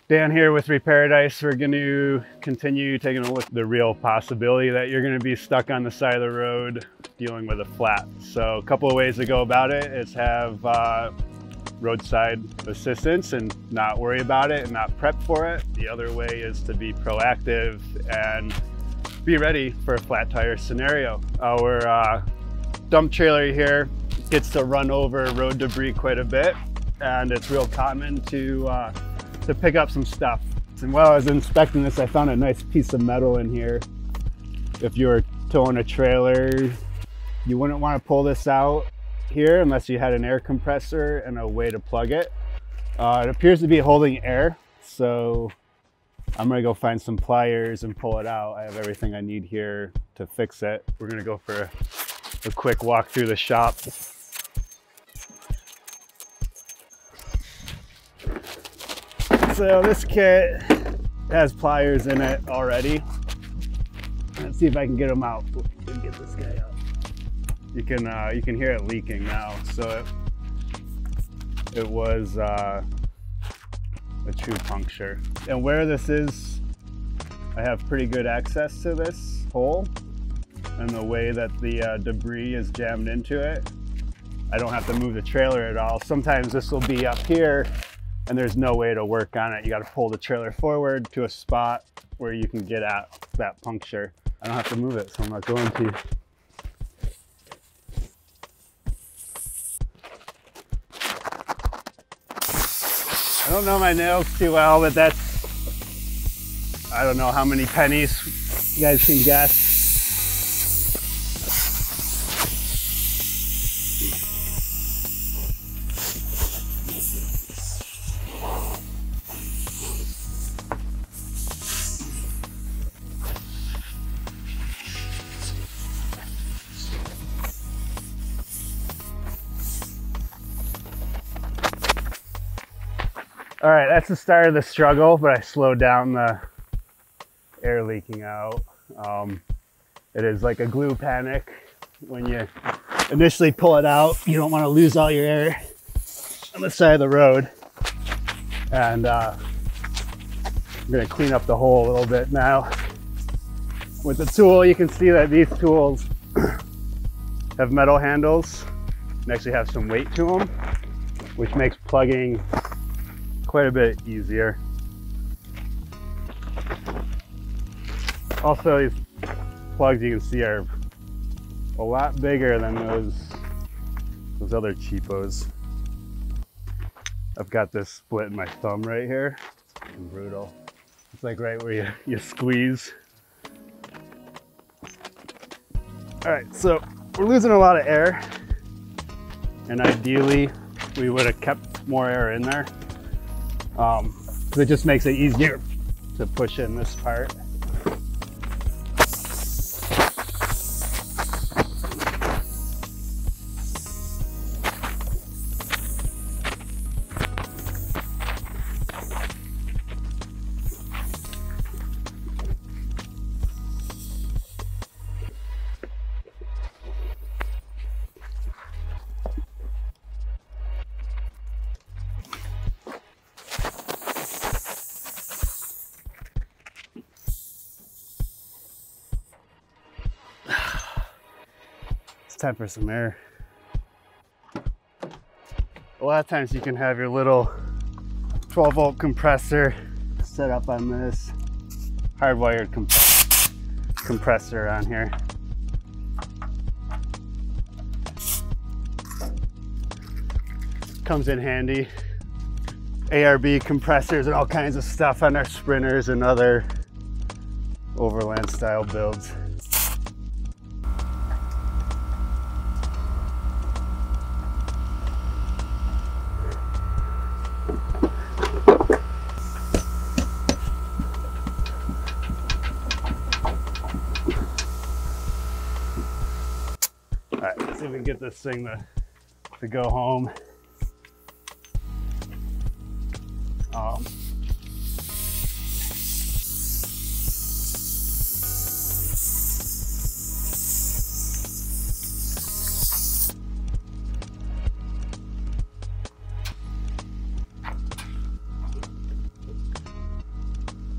Dan here with Reparadise. We're going to continue taking a look at the real possibility that you're going to be stuck on the side of the road dealing with a flat. So a couple of ways to go about it is have roadside assistance and not worry about it and not prep for it. The other way is to be proactive and be ready for a flat tire scenario. Our dump trailer here gets to run over road debris quite a bit, and it's real common to pick up some stuff. And while I was inspecting this, I found a nice piece of metal in here. If you were towing a trailer, you wouldn't want to pull this out here unless you had an air compressor and a way to plug it. It appears to be holding air, so I'm gonna go find some pliers and pull it out. I have everything I need here to fix it. We're gonna go for a quick walk through the shop. So this kit has pliers in it already. Let's see if I can get them out. Get this guy out. You can hear it leaking now. So it was a true puncture. And where this is, I have pretty good access to this hole, and the way that the debris is jammed into it, I don't have to move the trailer at all. Sometimes this will be up here and there's no way to work on it. You got to pull the trailer forward to a spot where you can get at that puncture. I don't have to move it, so I'm not going to. I don't know my nails too well, but that's, I don't know how many pennies you guys can guess. All right, that's the start of the struggle, but I slowed down the air leaking out. It is like a glue panic. When you initially pull it out, you don't want to lose all your air on the side of the road. And I'm gonna clean up the hole a little bit now. With the tool, you can see that these tools have metal handles and actually have some weight to them, which makes plugging quite a bit easier. Also, these plugs you can see are a lot bigger than those other cheapos. I've got this split in my thumb right here. It's brutal. It's like right where you squeeze. All right, so we're losing a lot of air, and ideally we would have kept more air in there. It just makes it easier to push in this part. It's time for some air. A lot of times you can have your little 12-volt compressor set up on this hardwired compressor on here. Comes in handy. ARB compressors and all kinds of stuff on our Sprinters and other overland style builds. All right, let's see if we can get this thing to go home.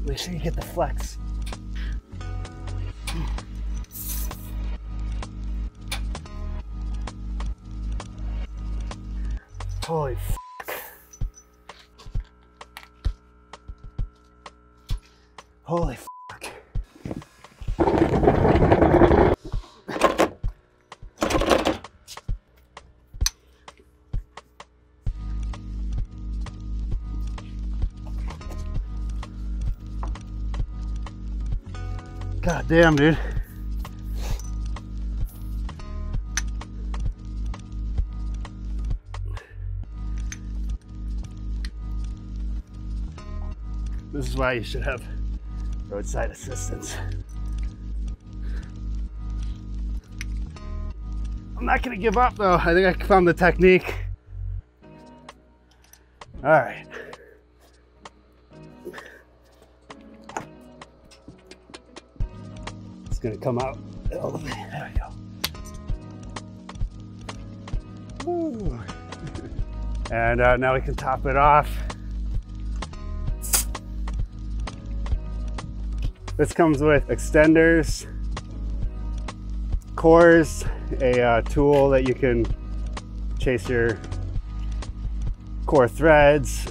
Make sure you get the flex. Holy fuck. Holy fuck. God damn, dude. This is why you should have roadside assistance. I'm not gonna give up though. I think I found the technique. All right. It's gonna come out all the way. There we go. Woo. And now we can top it off. This comes with extenders, cores, a tool that you can chase your core threads,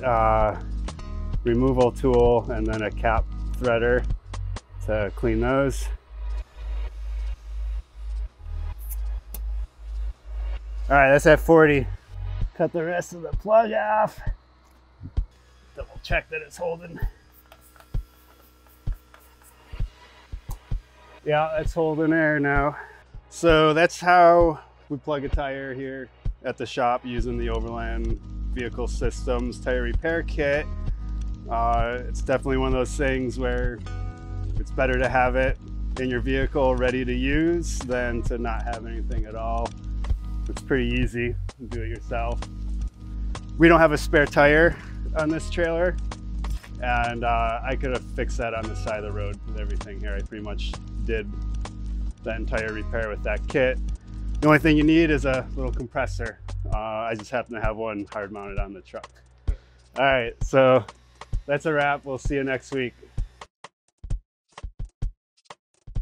removal tool, and then a cap threader to clean those. All right, that's at 40. Cut the rest of the plug off. Double check that it's holding. Yeah, it's holding air now. So that's how we plug a tire here at the shop using the Overland Vehicle Systems tire repair kit. It's definitely one of those things where it's better to have it in your vehicle ready to use than to not have anything at all. It's pretty easy to do it yourself. We don't have a spare tire on this trailer, and I could have fixed that on the side of the road with everything here. I pretty much did the entire repair with that kit. The only thing you need is a little compressor. I just happen to have one hard mounted on the truck. All right, so that's a wrap. We'll see you next week.